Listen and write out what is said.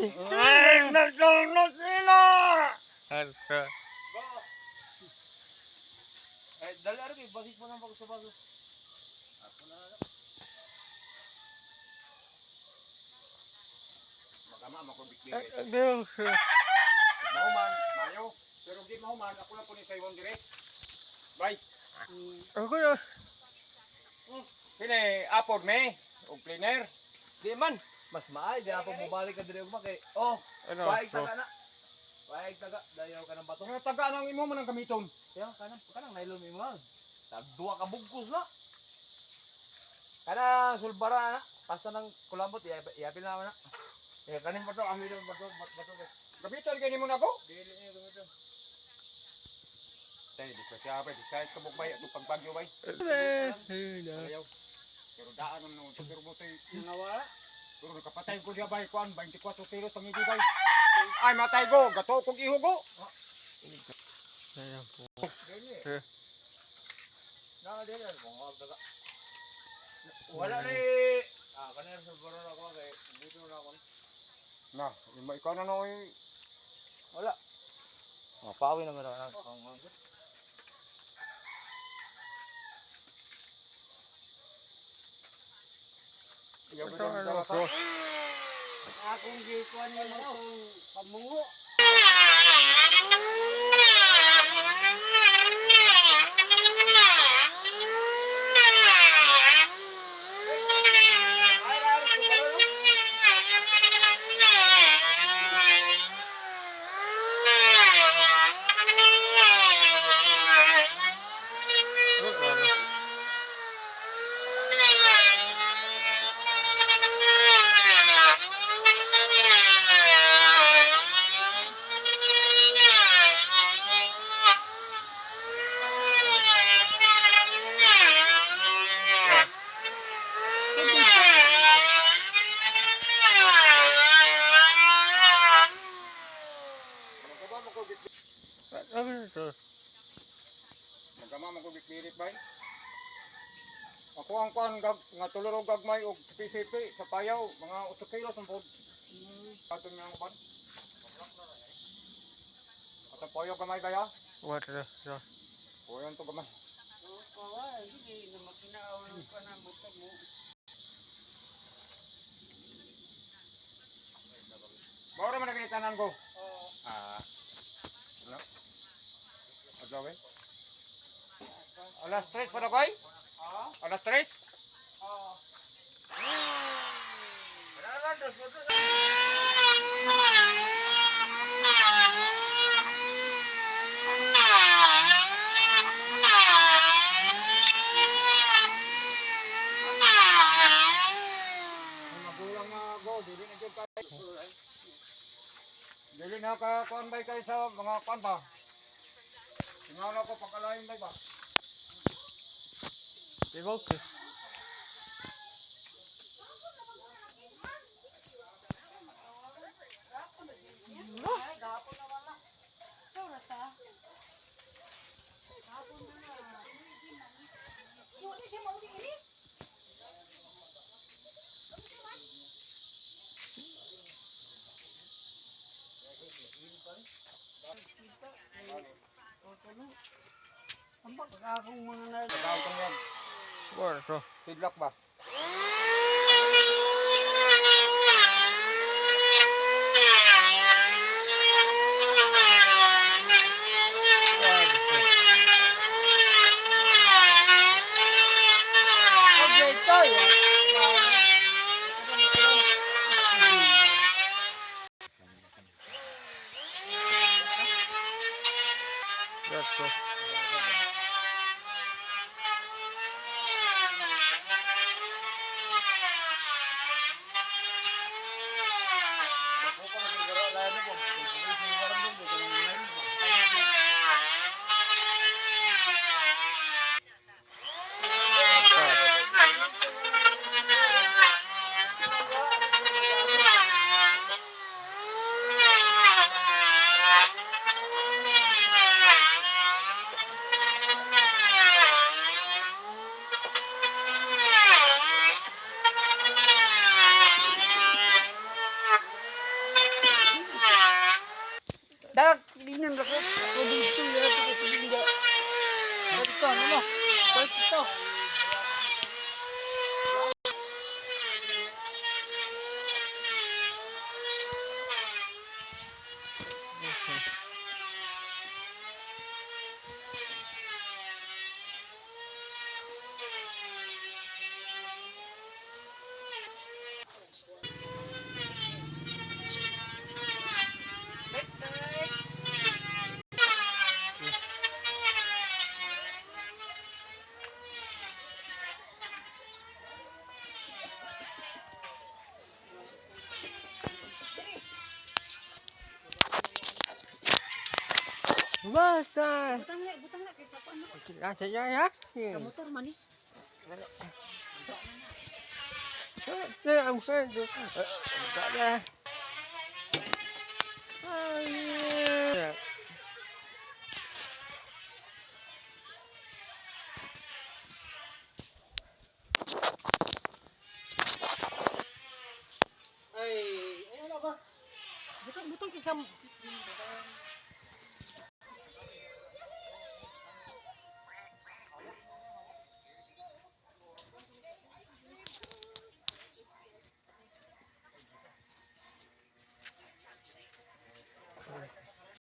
Ay, nagsunod sila! Harta. Eh, dali ari, basit mo nang bago sa bago. Ako na lang. Magama makumbikbig. Adios. Mahuman, mayo. Pero di mahuman, ako lang po ni Taiwan dire. Bye. Ako na. Kini apod me, og cleaner. Di man, mas maay di ako mobalik ka dire ugma kay. Oh, Ano? paig taga na. Paig taga, dayaw ka ng bato. Taga nang imo man ang gamiton. Ya, kanang nylon imo. Tagduwa ka bugkos na. Kana sulbara na, pasta ng kulambot, iapil na na. Eh, kanin bato, amin bato. Gamiton kay nimo nako? Dili niya gamiton. Tay, di ko siya pa, di kahit kabugbay at pagbagyo bay. Ayaw. Pero daan naman pero mo tay nawala. Pero nakapatay ko diya bay kuan 24 kilos pangidi bay. Ay matay go, gato kog ihugo. Ayan po. Dili mo daga. Wala ni kanina sa baro na ko kay dito na ako. Na, ikaw na noy. Wala. Mapawi na meron ang Ito ano po. akong gikuan niya mo itong pamungo. Magama mo ko bitbirit bay. Ako ang kuan nga tulurog gagmay og sipi-sipi sa payaw mga 8 kilos ang pod. Ato nga ang kuan. Ato payaw gamay kaya? What the? Puyan to gamay. Bawra man naging tanan ko. Ano? Agawe? Alas 3 pa na koy? Alas 3? Magulang na go, dili na jud kay. Dili na ka kuan bay kay sa mga kuan ba? Tingala ko pagkalain bay ba? Okay. Ambak akong mga na tawag yan. What the? Feedlock ba? That's all. Dak, dinan ako. Ako dito, ya, ako dito. Ito, ano mo? Ito. Basta. Butang na kay sa ano? Kita saja ya. Sa motor man eh. Saya am kan tu. Tak ada. Ay. Ay, ano na ba? Butang kay sa